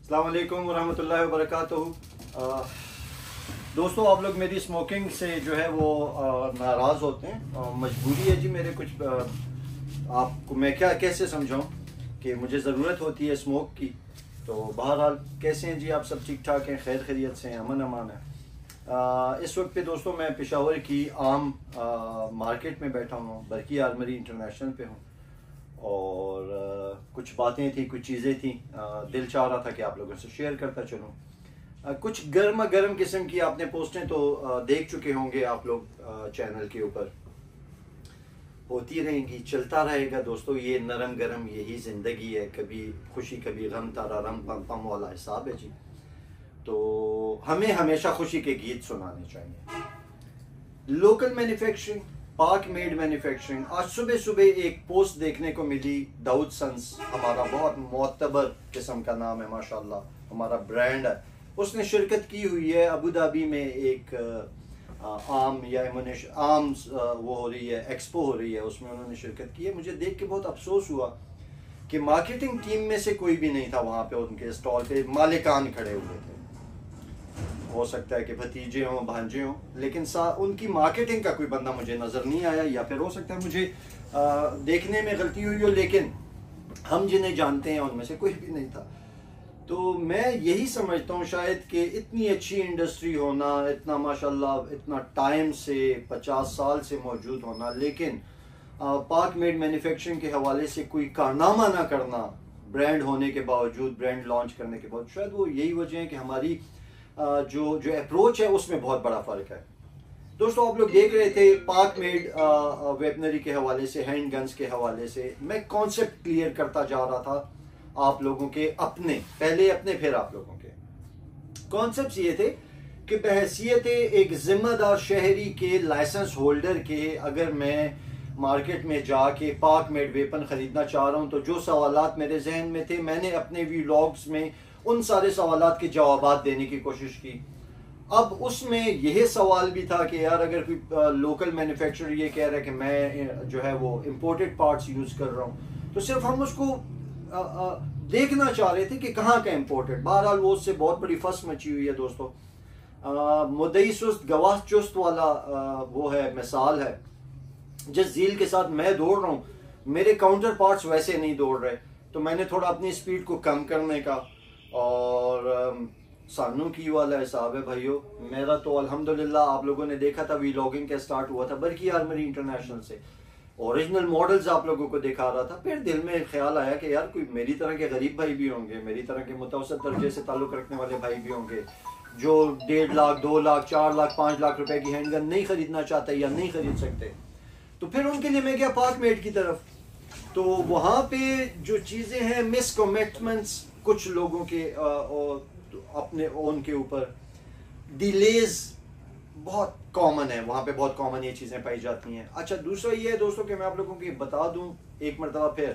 अस्सलाम वालेकुम वरहमतुल्लाहि वबरकातुहू। दोस्तों, आप लोग मेरी स्मोकिंग से जो है वो नाराज़ होते हैं। मजबूरी है जी मेरे कुछ आपको मैं क्या कैसे समझाऊं कि मुझे ज़रूरत होती है स्मोक की। तो बहरहाल कैसे हैं जी आप सब? ठीक ठाक हैं, खैर खैरियत से हैं, अमन अमान है। इस वक्त पे दोस्तों मैं पेशावर की आम मार्केट में बैठा हूँ, बरकी आर्मरी इंटरनेशनल पे हूँ और कुछ बातें थी, कुछ चीज़ें थी, दिल चाह रहा था कि आप लोगों से शेयर करता चलूँ। कुछ गर्मा गर्म किस्म की आपने पोस्टें तो देख चुके होंगे आप लोग चैनल के ऊपर, होती रहेंगी, चलता रहेगा दोस्तों। ये नरम गरम यही ज़िंदगी है, कभी खुशी कभी गम, तारा रम पम पम वाला हिसाब है जी। तो हमें हमेशा खुशी के गीत सुनाने चाहिए। लोकल मैन्युफैक्चरिंग, पाक मेड मैन्युफैक्चरिंग। आज सुबह सुबह एक पोस्ट देखने को मिली, दाऊद सन्स हमारा बहुत मोतबर किस्म का नाम है माशाल्लाह, हमारा ब्रांड है, उसने शिरकत की हुई है अबू धाबी में एक आम या आम वो हो रही है, एक्सपो हो रही है, उसमें उन्होंने शिरकत की है। मुझे देख के बहुत अफसोस हुआ कि मार्केटिंग टीम में से कोई भी नहीं था वहाँ पे, उनके स्टॉल पे मालिकान खड़े हुए थे। हो सकता है कि भतीजे हों, भांजे हों, लेकिन उनकी मार्केटिंग का कोई बंदा मुझे नज़र नहीं आया, या फिर हो सकता है मुझे देखने में गलती हुई हो, लेकिन हम जिन्हें जानते हैं उनमें से कोई भी नहीं था। तो मैं यही समझता हूँ शायद कि इतनी अच्छी इंडस्ट्री होना, इतना माशाल्लाह इतना टाइम से 50 साल से मौजूद होना, लेकिन पाक मेड मैन्युफैक्चरिंग के हवाले से कोई कारनामा ना करना, ब्रांड होने के बावजूद, ब्रांड लॉन्च करने के बाद, शायद वो यही वजह है कि हमारी जो अप्रोच है उसमें बहुत बड़ा फ़र्क है। दोस्तों, आप लोग देख रहे थे पाक मेड वेपनरी के हवाले से, हैंड गन्स के हवाले से मैं कॉन्सेप्ट क्लियर करता जा रहा था आप लोगों के, पहले अपने फिर आप लोगों के कॉन्सेप्ट्स ये थे कि बहैसियत एक जिम्मेदार शहरी के, लाइसेंस होल्डर के, अगर मैं मार्केट में जाके पाक मेड वेपन खरीदना चाह रहा हूँ तो जो सवालात मेरे जहन में थे, मैंने अपने व्लॉग्स में उन सारे सवालात के जवाबात देने की कोशिश की। अब उसमें यह सवाल भी था कि यार अगर कोई लोकल मैन्युफैक्चरर ये कह रहा है कि मैं जो है वो इम्पोर्टेड पार्ट्स यूज़ कर रहा हूँ, तो सिर्फ हम उसको देखना चाह रहे थे कि कहाँ का इम्पोर्टेड। बहरहाल वो उससे बहुत बड़ी फस मची हुई है दोस्तों। मुद्दई सुस्त गवाह चुस्त वाला वो है, मिसाल है। जिस झील के साथ मैं दौड़ रहा हूँ, मेरे काउंटर पार्ट्स वैसे नहीं दौड़ रहे, तो मैंने थोड़ा अपनी स्पीड को कम करने का, और सानू की वाला हिसाब है भाइयों मेरा। तो अल्हम्दुलिल्लाह आप लोगों ने देखा था व्लॉगिंग का स्टार्ट हुआ था बरकी आर्मरी इंटरनेशनल से, ओरिजिनल मॉडल्स आप लोगों को दिखा रहा था। फिर दिल में ख्याल आया कि यार कोई मेरी तरह के गरीब भाई भी होंगे, मेरी तरह के मुतवसत दर्जे से ताल्लुक़ रखने वाले भाई भी होंगे जो 1.5 लाख, 2 लाख, 4 लाख, 5 लाख रुपए की हैंडगन नहीं खरीदना चाहते या नहीं खरीद सकते। तो फिर उनके लिए मैं गया पाक मेड की तरफ। तो वहाँ पे जो चीज़ें हैं, मिसकमिटमेंट्स कुछ लोगों के अपने ओन के ऊपर, डिलेज बहुत कॉमन है वहाँ पे, बहुत कॉमन ये चीज़ें पाई जाती हैं। अच्छा, दूसरा ये है दोस्तों कि मैं आप लोगों को बता दूं एक मरतबा फिर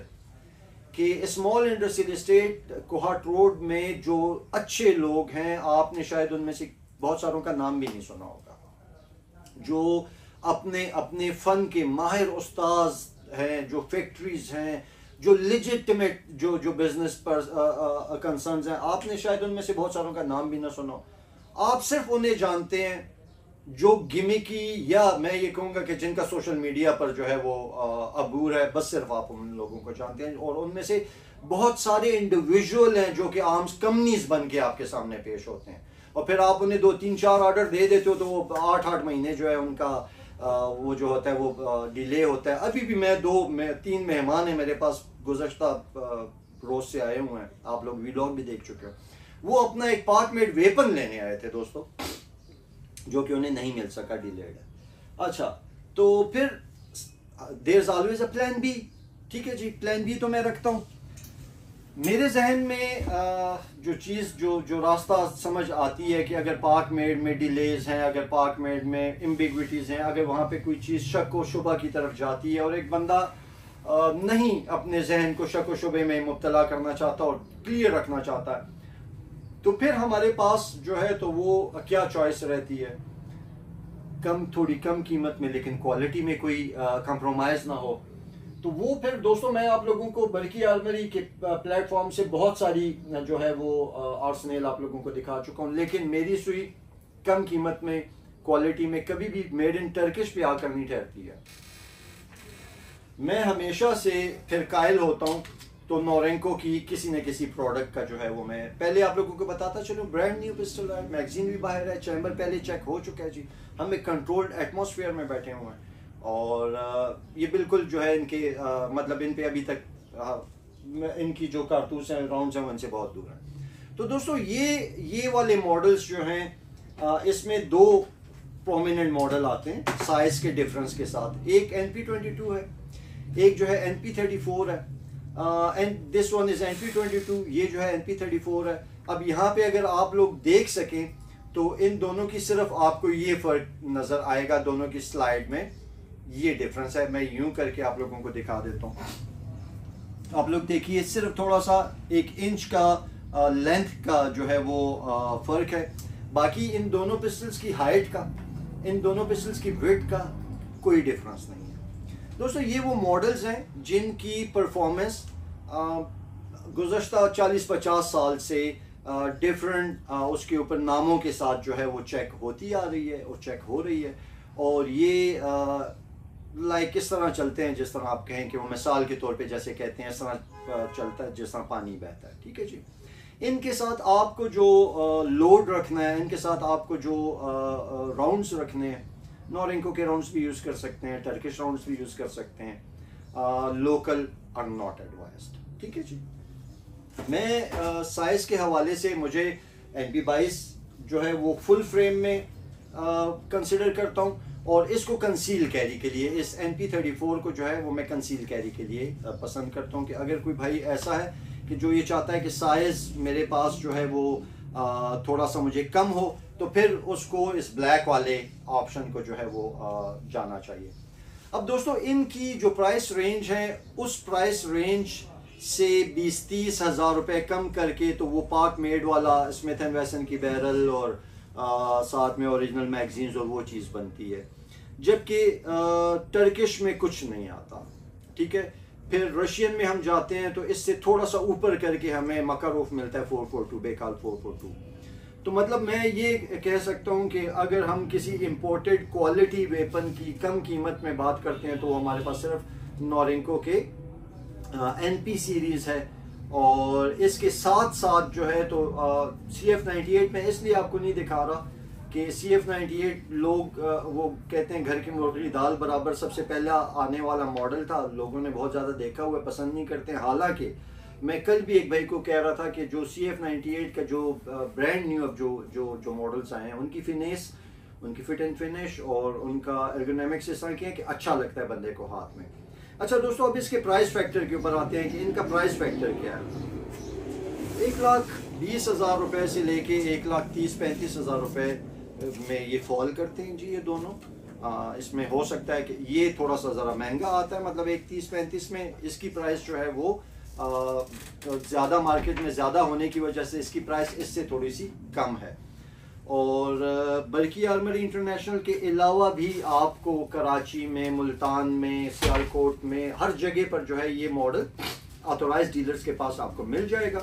कि small industrial estate Kohat road में जो अच्छे लोग हैं, आपने शायद उनमें से बहुत सारों का नाम भी नहीं सुना होगा, जो अपने अपने फ़न के माहिर उस्ताज हैं, जो फैक्ट्रीज हैं, जो लेजिटिमेट जो बिजनेस पर कंसर्न्स हैं, आपने शायद उनमें से बहुत सारों का नाम भी ना सुना हो। आप सिर्फ उन्हें जानते हैं जो गिमिकी, या मैं ये कहूँगा कि जिनका सोशल मीडिया पर जो है वो अबूर है, बस सिर्फ आप उन लोगों को जानते हैं। और उनमें से बहुत सारे इंडिविजुअल हैं जो कि आर्म्स कंपनीज बन के आपके सामने पेश होते हैं, और फिर आप उन्हें 2, 3, 4 ऑर्डर दे देते हो तो वो 8-8 महीने जो है उनका वो जो होता है वो डिले होता है। अभी भी मैं 3 मेहमान हैं मेरे पास, गुज़श्ता रोज से आए हुए हैं, आप लोग व्लॉग भी देख चुके हो। वो अपना एक पाक मेड वेपन लेने आए थे दोस्तों, जो कि उन्हें नहीं मिल सका, डिलेड है। अच्छा, तो फिर there is always a plan B. ठीक है जी, प्लान बी तो मैं रखता हूँ मेरे जहन में। जो चीज़ जो रास्ता समझ आती है कि अगर पाक मेड में डिलेज हैं, अगर पाक मेड में एम्बिग्विटीज़ हैं, अगर वहाँ पे कोई चीज़ शक व शुबा की तरफ जाती है और एक बंदा नहीं अपने जहन को शक व शुबे में मुब्तला करना चाहता और क्लियर रखना चाहता है, तो फिर हमारे पास जो है तो वो क्या चॉइस रहती है, थोड़ी कम कीमत में लेकिन क्वालिटी में कोई कंप्रोमाइज़ ना हो, तो वो फिर दोस्तों मैं आप लोगों को बल्कि आर्मरी के प्लेटफॉर्म से बहुत सारी जो है वो आर्सेनल आप लोगों को दिखा चुका हूँ, लेकिन मेरी सुई कम कीमत में, क्वालिटी में कभी भी मेड इन टर्किश पे आकर नहीं ठहरती है। मैं हमेशा से फिर कायल होता हूँ तो नोरेंको की किसी न किसी प्रोडक्ट का जो है वो मैं पहले आप लोगों को बताता चलूँ। ब्रांड न्यू पिस्टल है, मैगजीन भी बाहर है, चैम्बर पहले चेक हो चुका है जी, हम एक कंट्रोल्ड एटमॉस्फेयर में बैठे हुए हैं और ये बिल्कुल जो है इनके मतलब इन पे अभी तक इनकी जो कारतूस हैं, राउंड्स हैं, उनसे बहुत दूर हैं। तो दोस्तों ये वाले मॉडल्स जो हैं इसमें दो प्रोमिनेंट मॉडल आते हैं साइज के डिफरेंस के साथ। एक NP22 है, एक जो है NP34 है, and this one is NP22, ये जो है NP34 है। अब यहाँ पे अगर आप लोग देख सकें तो इन दोनों की सिर्फ आपको ये फर्क नजर आएगा, दोनों की स्लाइड में ये डिफरेंस है। मैं यूं करके आप लोगों को दिखा देता हूँ, आप लोग देखिए सिर्फ थोड़ा सा 1 इंच का लेंथ का जो है वो फर्क है। बाकी इन दोनों पिस्टल्स की हाइट का, इन दोनों पिस्टल्स की विड्थ का कोई डिफरेंस नहीं है। दोस्तों ये वो मॉडल्स हैं जिनकी परफॉर्मेंस गुज़श्ता 40-50 साल से डिफरेंट उसके ऊपर नामों के साथ जो है वो चेक होती आ रही है और चेक हो रही है। और ये लाइक किस तरह चलते हैं, जिस तरह आप कहें कि वो मिसाल के तौर पे जैसे कहते हैं इस तरह चलता है जिस तरह पानी बहता है, ठीक है जी। इनके साथ आपको जो लोड रखना है, इनके साथ आपको जो राउंड्स रखने हैं, नोरेंको के राउंड्स भी यूज़ कर सकते हैं, टर्किश राउंड्स भी यूज़ कर सकते हैं, लोकल आर नॉट एडवाइज्ड, ठीक है जी। मैं साइज़ के हवाले से मुझे NP22 जो है वो फुल फ्रेम में कंसिडर करता हूँ और इसको कंसील कैरी के लिए, इस NP34 को जो है वो मैं कंसील कैरी के लिए पसंद करता हूँ कि अगर कोई भाई ऐसा है कि जो ये चाहता है कि साइज़ मेरे पास जो है वो थोड़ा सा मुझे कम हो, तो फिर उसको इस ब्लैक वाले ऑप्शन को जो है वो जाना चाहिए। अब दोस्तों इनकी जो प्राइस रेंज है उस प्राइस रेंज से 20-30 हज़ार रुपये कम करके तो वो पाक मेड वाला स्मिथ एंड वेसन की बैरल और साथ में ओरिजिनल मैगजीन्स और वो चीज़ बनती है, जबकि टर्किश में कुछ नहीं आता, ठीक है। फिर रशियन में हम जाते हैं तो इससे थोड़ा सा ऊपर करके हमें मकारोफ मिलता है 442, बेकाल 442। तो मतलब मैं ये कह सकता हूँ कि अगर हम किसी इम्पोर्टेड क्वालिटी वेपन की कम कीमत में बात करते हैं तो हमारे पास सिर्फ नोरेंको के NP सीरीज़ है। और इसके साथ साथ जो है तो CF98 में इसलिए आपको नहीं दिखा रहा कि CF98 लोग वो कहते हैं घर की मुर्गी दाल बराबर, सबसे पहला आने वाला मॉडल था, लोगों ने बहुत ज़्यादा देखा हुआ पसंद नहीं करते हैं। हालांकि मैं कल भी एक भाई को कह रहा था कि जो CF98 का जो ब्रांड न्यू अब जो मॉडल्स आए हैं उनकी फिनिश, उनकी फिट एंड फिनिश और उनका एर्गोनॉमिक्स इस तरह की है कि अच्छा लगता है बंदे को हाथ में। अच्छा दोस्तों, अब इसके प्राइस फैक्टर के ऊपर आते हैं कि इनका प्राइस फैक्टर क्या है। 1,20,000 रुपये से लेके 1,30,000-35,000 रुपये में ये फॉल करते हैं जी ये दोनों। इसमें हो सकता है कि ये थोड़ा सा ज़रा महंगा आता है, मतलब 1,30-35 में इसकी प्राइस जो है वो ज़्यादा मार्केट में ज़्यादा होने की वजह से इसकी प्राइस इससे थोड़ी सी कम है। और बल्कि आर्मरी इंटरनेशनल के अलावा भी आपको कराची में, मुल्तान में, सियालकोट में, हर जगह पर जो है ये मॉडल ऑथोराइज्ड डीलर्स के पास आपको मिल जाएगा।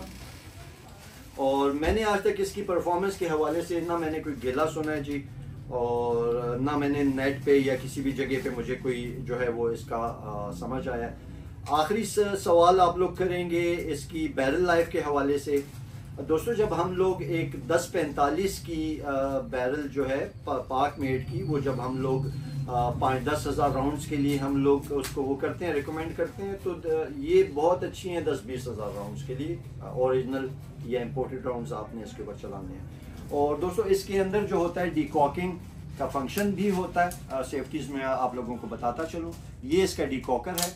और मैंने आज तक इसकी परफॉर्मेंस के हवाले से ना मैंने कोई गिला सुना है जी, और ना मैंने नेट पे या किसी भी जगह पे मुझे कोई जो है वो इसका समझ आया। आखिरी सवाल आप लोग करेंगे इसकी बैरल लाइफ के हवाले से। दोस्तों जब हम लोग एक 1045 की बैरल जो है पाक मेड की, वो जब हम लोग 5-10 हज़ार राउंड्स के लिए हम लोग उसको वो करते हैं, रिकमेंड करते हैं, तो ये बहुत अच्छी हैं 10-20 हज़ार राउंड्स के लिए, ओरिजिनल या इम्पोर्टेड राउंड्स आपने इसके ऊपर चलाने हैं। और दोस्तों इसके अंदर जो होता है डीकॉकिंग का फंक्शन भी होता है। सेफ्टीज़ में आप लोगों को बताता चलूँ, ये इसका डीकॉकर है,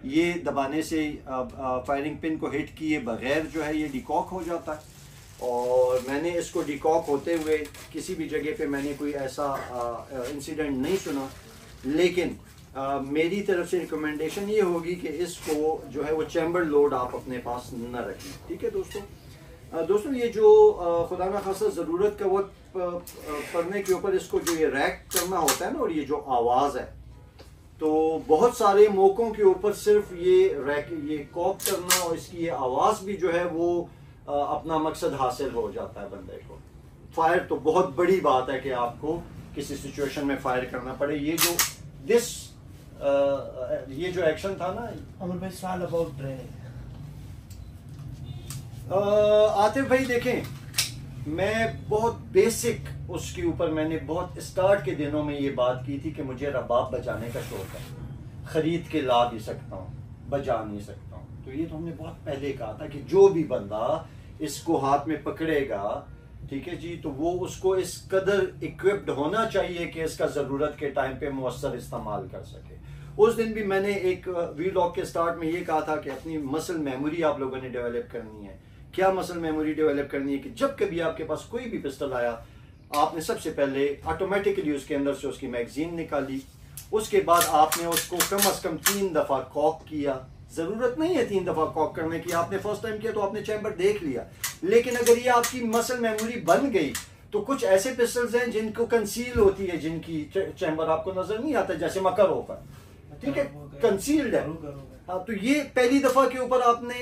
ये दबाने से फायरिंग पिन को हिट किए बगैर जो है ये डीकॉक हो जाता है। और मैंने इसको डीकॉक होते हुए किसी भी जगह पे मैंने कोई ऐसा इंसिडेंट नहीं सुना, लेकिन मेरी तरफ से रिकमेंडेशन ये होगी कि इसको जो है वो चैम्बर लोड आप अपने पास न रखें, ठीक है दोस्तों। ये जो खुदा ना खासा ज़रूरत का वक्त पड़ने के ऊपर इसको जो ये रैक करना होता है ना, और ये जो आवाज़ है तो बहुत सारे मौकों के ऊपर सिर्फ ये कॉक करना और इसकी ये आवाज़ भी जो है वो अपना मकसद हासिल हो जाता है बंदे को। फायर तो बहुत बड़ी बात है कि आपको किसी सिचुएशन में फायर करना पड़े। ये जो एक्शन था ना, आतिफ भाई देखें, मैं बहुत बेसिक उसके ऊपर मैंने बहुत स्टार्ट के दिनों में ये बात की थी कि मुझे रबाब बजाने का शौक है, खरीद के ला भी सकता हूँ, बजा नहीं सकता हूँ। तो ये तो हमने बहुत पहले कहा था कि जो भी बंदा इसको हाथ में पकड़ेगा, ठीक है जी, तो वो उसको इस कदर इक्विप्ड होना चाहिए कि इसका ज़रूरत के टाइम पे मुअस्सर इस्तेमाल कर सके। उस दिन भी मैंने एक वीलॉग के स्टार्ट में ये कहा था कि अपनी मसल मेमोरी आप लोगों ने डेवलप करनी है। क्या मसल मेमोरी डेवलप करनी है कि जब कभी आपके पास कोई भी पिस्टल आया, आपने सबसे पहले ऑटोमेटिकली उसके अंदर से उसकी मैगजीन निकाली, उसके बाद आपने उसको कम से कम 3 दफा कॉक किया। जरूरत नहीं है 3 दफा कॉक करने की, आपने फर्स्ट टाइम किया तो आपने चैम्बर देख लिया, लेकिन अगर ये आपकी मसल मेमोरी बन गई तो कुछ ऐसे पिस्टल्स हैं जिनको कंसील होती है, जिनकी चैम्बर आपको नजर नहीं आता, जैसे मकर होकर, ठीक है, कंसील्ड है। हाँ, तो ये पहली दफा के ऊपर आपने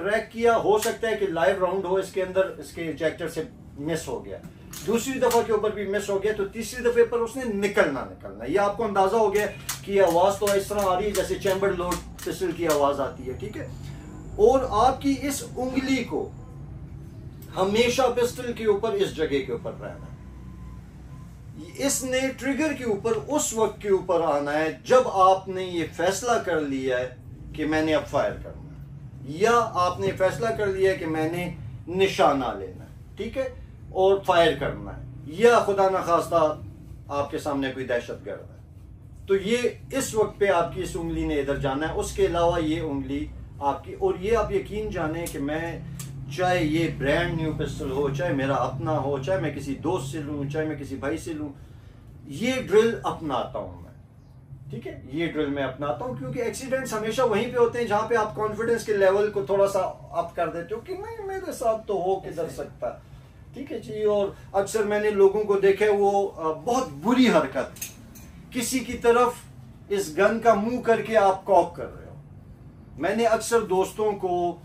रैक किया, हो सकता है कि लाइव राउंड हो इसके अंदर, इसके इजेक्टर से मिस हो गया, दूसरी दफा के ऊपर भी मिस हो गया, तो तीसरी दफे पर उसने निकलना ये आपको अंदाजा हो गया कि आवाज तो इस तरह आ रही है जैसे चैम्बर लोड पिस्टल की आवाज आती है, ठीक है। और आपकी इस उंगली को हमेशा पिस्टल के ऊपर इस जगह के ऊपर रहना है, इसने ट्रिगर के ऊपर उस वक्त के ऊपर आना है जब आपने ये फैसला कर लिया है कि मैंने अब फायर करना है, या आपने फैसला कर लिया है कि मैंने निशाना लेना है, ठीक है, और फायर करना है, या खुदा न खास्ता आपके सामने कोई दहशतगर्द है, तो ये इस वक्त पे आपकी इस उंगली ने इधर जाना है। उसके अलावा ये उंगली आपकी, और ये आप यकीन जाने कि मैं चाहे ये ब्रांड न्यू पिस्टल हो, चाहे मेरा अपना हो, चाहे मैं किसी दोस्त से लूं, चाहे मैं किसी भाई से लूं, ये ड्रिल अपनाता हूं मैं, ठीक है, ये ड्रिल मैं अपनाता हूं, क्योंकि एक्सीडेंट्स हमेशा वहीं पे होते हैं जहां पे आप कॉन्फिडेंस के लेवल को थोड़ा सा अप कर देते हो कि नहीं मेरे साथ तो हो किधर सकता, ठीक है जी। और अक्सर मैंने लोगों को देखा है वो बहुत बुरी हरकत, किसी की तरफ इस गन का मुंह करके आप कॉक कर रहे हो, मैंने अक्सर दोस्तों को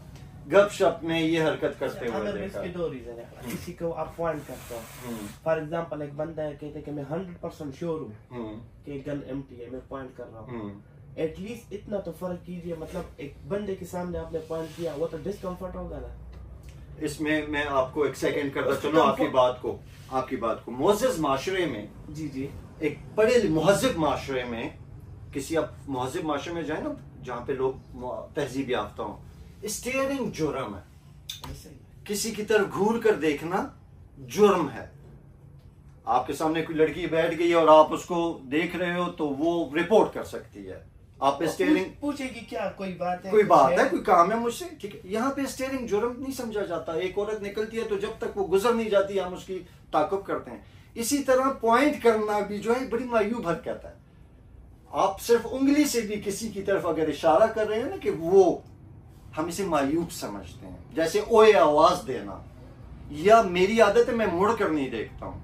गपशप में ये हरकत करते हुए देखा। इसके 2 रीजन है, किसी को आप पॉइंट करते हो, फॉर एग्जांपल एक बंदा है कहते कि मैं 100% श्योर हूँ कि गन एम्प्टी है, मैं पॉइंट कर रहा हूँ, एटलीस्ट इतना तो फर्क कीजिए, मतलब एक बंदे के सामने आपने पॉइंट किया, वो तो डिस्कम्फर्ट होगा ना। इसमें मैं आपको एक सेकंड करता चलो आपकी बात को मुअज़्ज़ज़ माशरे में, जी एक बड़े मुहज़्ज़ब माशरे में, किसी आप मुहज़्ज़ब माशरे में जाए ना जहाँ पे लोग तहजीब याफ्ता हों, स्टेयरिंग जुर्म है, किसी की तरफ घूर कर देखना जुर्म है। आपके सामने कोई लड़की बैठ गई और आप उसको देख रहे हो तो वो रिपोर्ट कर सकती है, आप स्टेयरिंग पूछेगी क्या कोई बात है, कोई काम है मुझसे, ठीक है। यहाँ पे स्टेयरिंग जुर्म नहीं समझा जाता, एक औरत निकलती है तो जब तक वो गुजर नहीं जाती हम उसकी ताक़ुब करते हैं। इसी तरह पॉइंट करना भी जो है बड़ी मायूब हरकत है, आप सिर्फ उंगली से भी किसी की तरफ अगर इशारा कर रहे हैं ना कि वो, हम इसे मायूब समझते हैं, जैसे ओए आवाज देना, या मेरी आदत है मैं मुड़ कर नहीं देखता हूं,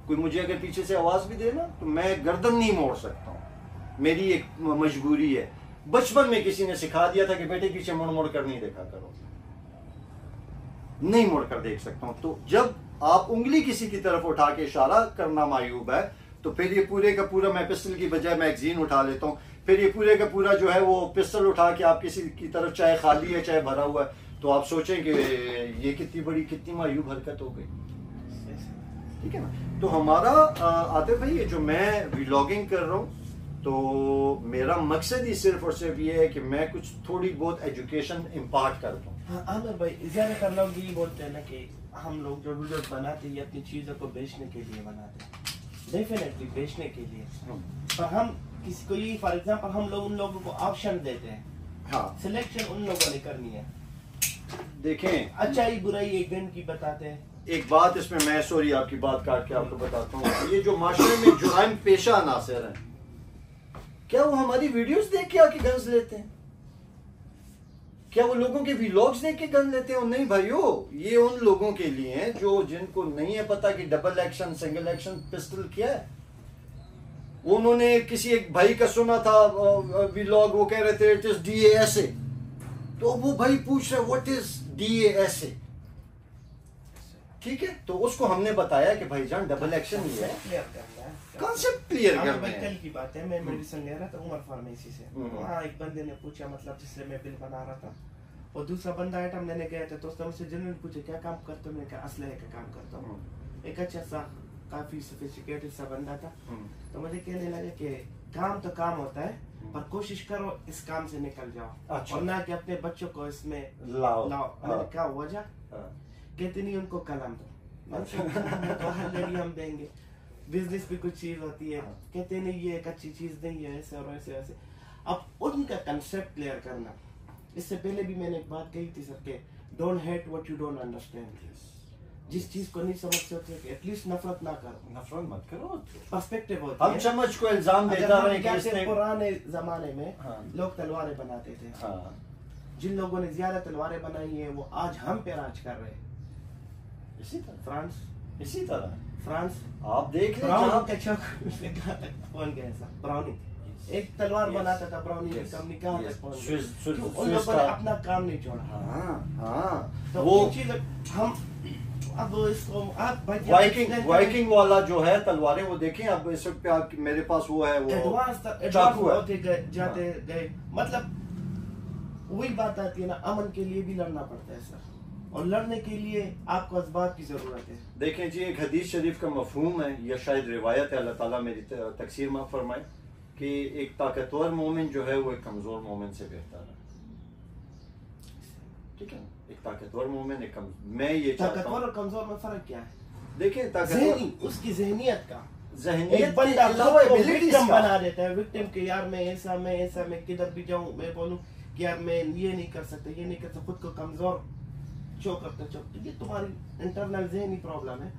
कोई मुझे अगर पीछे से आवाज भी देना तो मैं गर्दन नहीं मोड़ सकता हूं, मेरी एक मजबूरी है। बचपन में किसी ने सिखा दिया था कि बेटे पीछे मुड़ मुड़ कर नहीं देखा करो, नहीं मुड़ कर देख सकता हूं। तो जब आप उंगली किसी की तरफ उठा के इशारा करना मायूब है, तो फिर ये पूरे का पूरा, मैं पिस्टल की बजाय मैगजीन उठा लेता हूं, फिर ये पूरे का पूरा जो है वो पिस्टल उठा के आप किसी की तरफ, चाहे खाली है चाहे भरा हुआ है, तो आप सोचें कि ये कितनी मायूब हरकत हो गई, ठीक है ना। तो हमारा आतिफ भाई, ये जो मैं व्लॉगिंग कर रहा हूँ, तो मेरा मकसद ही सिर्फ और सिर्फ ये है कि मैं कुछ थोड़ी बहुत एजुकेशन इम्पार्ट कर दूँ। हाँ आमिर भाई, ज्यादातर लोग यही बोलते हैं ना कि हम लोग जो वीडियो बनाते हैं अपनी चीजों को बेचने के लिए बनाते हैं, डेफिनेटली बेचने के लिए, पर हम किसी को ये, फॉर एग्जांपल हम लोग उन लोगों को ऑप्शन देते हैं, हाँ, सिलेक्शन उन लोगों ने करनी है, देखें अच्छाई बुराई एक गन की बताते हैं। एक बात इसमें मैं, सॉरी आपकी बात काट के आपको बताता हूँ, ये जो माशरे में जुराइम पेशा अनासर हैं, क्या वो हमारी वीडियोस देख के आके गन्स लेते हैं? क्या वो लोगों के व्लॉग्स देख के गन लेते हैं? नहीं भाइयों, ये उन लोगों के लिए हैं जो जिनको नहीं है पता कि double action single action pistol क्या है। उन्होंने किसी एक भाई का सुना था व्लॉग, वो कह रहे थे इट इज DASA, तो वो भाई पूछ रहे व्हाट इज DASA, ठीक है। तो उसको हमने बताया कि भाईजान डबल एक्शन ही है, कॉन्सेप्ट क्लियर करना है। कल की बात है, मैं मेडिसिन ले रहा था उमर फार्मेसी से, वहाँ एक बंदे ने पूछा, मतलब जिससे मैं बिल बना रहा था, और दूसरा बंदा आइटम लेने गया था, तो उसने मुझसे जनरल पूछे क्या काम करते हो, मैंने कहा असलहे का काम करता हूँ। एक अच्छा सा काफी सोफिस्टिकेटेड सा बंदा था, तो मुझे कहने लगा कि काम तो काम होता है, पर कोशिश करो इस काम से निकल जाओ, और ना कि अपने बच्चों को इसमें लाओ। मैंने कहा वजह, कहते नहीं उनको कलम दो, तो हर लड़ी हम देंगे, बिजनेस भी कुछ चीज होती है, कहते नहीं ये एक अच्छी चीज नहीं है, ऐसे और ऐसे वैसे। अब उनका कंसेप्ट क्लियर करना, इससे पहले भी मैंने एक बात कही थी सर के don't hate what you don't understand, जिस चीज को नहीं समझ सकते एटलीस्ट नफरत ना करो, नफरत मत करो। पर्सपेक्टिव होती हम है। चम्मच को इल्जाम देता रहे कि इसने, पुराने जमाने में लोग तलवारें बनाते थे, जिन लोगों ने ज्यादा तलवारें बनाई है वो आज हम पे राज कर रहे हैं। इसी तरह फ्रांस, इसी तरह फ्रांस आप देख लें, कौन गया ऐसा ब्राउनी, एक तलवार बनाता था ब्राउनी की कंपनी, कहाँ तक पहुंच गई? उन लोगों ने अपना काम नहीं छोड़ा। तो वो चीज हम अब इसको वाइकिंग वाला जो है तलवारें, वो देखें अब इस वक्त आप मेरे पास वो है, वो एडवांस होते जाते गए, मतलब वही बात आती है ना, अमन के लिए भी लड़ना पड़ता है सर, और लड़ने के लिए आपको असबाब की जरूरत है। देखें जी, एक हदीस शरीफ का मफहूम है या शायद रिवायत है, अल्लाह ताला मेरी तकसीर माफ फरमाए, कि एक ताकतवर मोमिन जो है वो एक कमजोर मोमिन से बेहतर है, ठीक है। एक ताकतवर मोमिन, एक मैं ये ताकतवर और कमजोर में फर्क क्या है? देखें ताकतवर उसकी जहनियत का, जहनियत बंदा विक्टिम बना देता है, विक्टिम के यार मैं ऐसा मैं किधर भी जाऊं मैं बोलूं कि यार मैं ये नहीं कर सकता, ये नहीं कर सकता, खुद को कमजोर शो करते, ये तुम्हारी इंटरनल जहनी प्रॉब्लम है।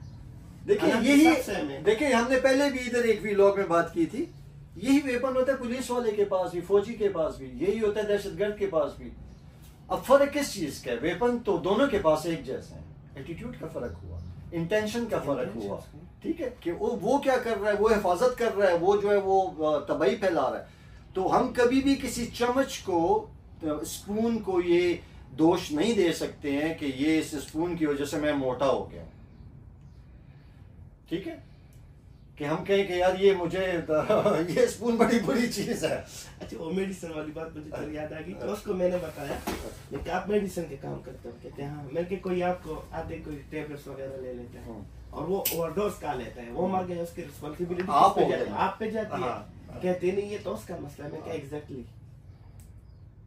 देखिए हमने पहले भी इधर एक व्लॉग में बात की थी, यही वेपन होता है पुलिस वाले के पास भी, फौजी के पास भी, यही होता है दहशतगर्द के पास भी। अब फर्क किस चीज का है? वेपन तो दोनों के पास एक जैसे हैं, एटीट्यूड का फर्क हुआ, इंटेंशन का फर्क हुआ, ठीक है, कि वो क्या कर रहा है, वो हिफाजत कर रहा है, वो जो है वो तबाही फैला रहा है। तो हम कभी भी किसी चम्मच को, स्पून को ये दोष नहीं दे सकते हैं कि ये इस स्पून की वजह से मैं मोटा हो गया, ठीक है, कि हम कहें कि यार ये मुझे ये स्पून बड़ी बुरी चीज है। अच्छा, वो मेडिसिन वाली बात मुझे याद आ गई, तो उसको मैंने बताया कि आप मेडिसिन के काम करते हो, कहते हैं हाँ। मैंने कोई आपको आधे कोई टेबलेट्स वगैरह ले लेते हैं और वो ओवरडोज का लेता है, वो मर गया, उसकी रिस्पॉन्सिबिलिटी आप पे जाती है, कहते नहीं ये तो उसका मसला है। मैं क्या एग्जैक्टली,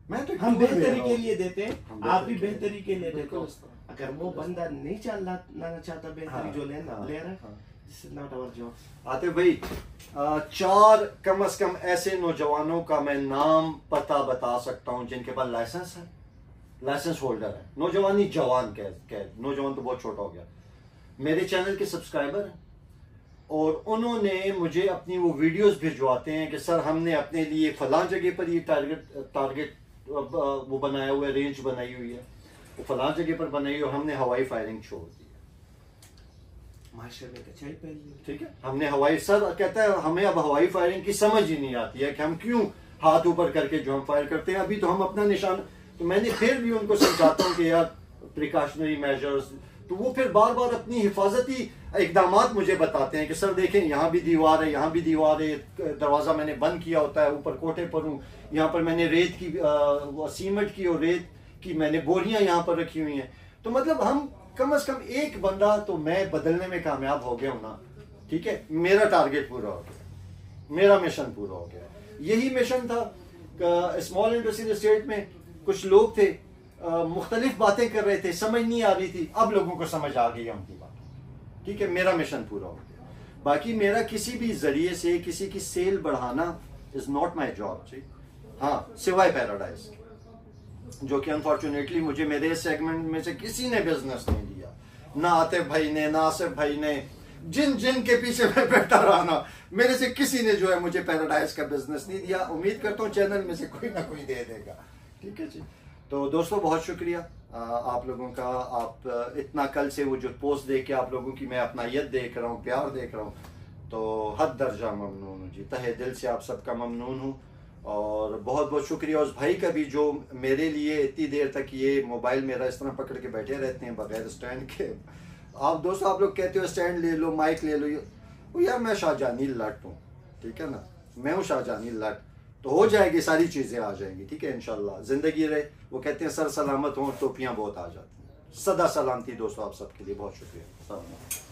मैं तो हम बेहतरी के लिए देते हैं, आप भी बेहतरी के लिए देते हो। अगर वो बंदा नहीं चलना चाहता बेहतरी जो ले रहा है, Not our job. आतिफ भाई, 4 कम से कम ऐसे नौजवानों का मैं नाम पता बता सकता हूं जिनके पास लाइसेंस है, लाइसेंस होल्डर है, नौजवानी जवान कह नौजवान तो बहुत छोटा हो गया, मेरे चैनल के सब्सक्राइबर हैं, और उन्होंने मुझे अपनी वो वीडियोस भिजवाते हैं कि सर हमने अपने लिए फलां जगह पर ये टारगेट वो बनाया हुआ है, रेंज बनाई हुई है, वो फलां जगह पर बनाई हुई है, हमने हवाई फायरिंग छोड़ दी, ठीक है, हमने हवाई, सर कहता है हमें अब हवाई फायरिंग की समझ ही नहीं आती है कि हम क्यों हाथ ऊपर करके जो हम फायर करते हैं, अभी तो हम अपना निशान, तो मैंने फिर भी उनको समझाता हूँ कि यार प्रिकॉशनरी मेजर्स, तो वो फिर बार बार अपनी हिफाजती इकदामात मुझे बताते हैं कि सर देखें यहाँ भी दीवार है, यहाँ भी दीवार है, दरवाजा मैंने बंद किया होता है, ऊपर कोठे पर हूँ, यहाँ पर मैंने रेत की सीमेंट की और रेत की मैंने बोरियां यहाँ पर रखी हुई हैं। तो मतलब हम कम से कम एक बंदा तो मैं बदलने में कामयाब हो गया हूं ना, ठीक है, मेरा टारगेट पूरा हो गया, मेरा मिशन पूरा हो गया। यही मिशन था। स्मॉल इंडस्ट्रियल एस्टेट में कुछ लोग थे, मुख्तलिफ बातें कर रहे थे, समझ नहीं आ रही थी, अब लोगों को समझ आ गई उनकी बात, ठीक है, मेरा मिशन पूरा हो गया। बाकी मेरा किसी भी जरिए से किसी की सेल बढ़ाना इज नॉट माई जॉब, ठीक, हाँ, सिवाय पैराडाइज, जो कि अनफॉर्चुनेटली मुझे मेरे सेगमेंट में से किसी ने बिजनेस नहीं दिया, ना आतिफ भाई ने, ना आसिफ भाई ने, जिन के पीछे मैं बैठा रहा ना, मेरे से किसी ने जो है मुझे पैराडाइज का बिजनेस नहीं दिया। उम्मीद करता हूँ चैनल में से कोई ना कोई दे देगा, ठीक है जी। तो दोस्तों बहुत शुक्रिया आप लोगों का, आप इतना कल से वो जो पोस्ट देख के आप लोगों की मैं अपनायत देख रहा हूँ, प्यार देख रहा हूँ, तो हद दर्जा ममनून हूँ जी, तहे दिल से आप सबका ममनून हूँ। और बहुत बहुत शुक्रिया उस भाई का भी जो मेरे लिए इतनी देर तक ये मोबाइल मेरा इस तरह पकड़ के बैठे रहते हैं बगैर स्टैंड के। आप दोस्तों आप लोग कहते हो स्टैंड ले लो, माइक ले लो, यार मैं शाहजहानी लट हूँ, ठीक है ना, मैं हूँ शाहजहानी लट, तो हो जाएगी, सारी चीज़ें आ जाएंगी, ठीक है इंशाल्लाह। ज़िंदगी रहे, वो कहते हैं सर सलामत हों, टोपियाँ बहुत आ जाती हैं। सदा सलामती दोस्तों आप सबके लिए, बहुत शुक्रिया।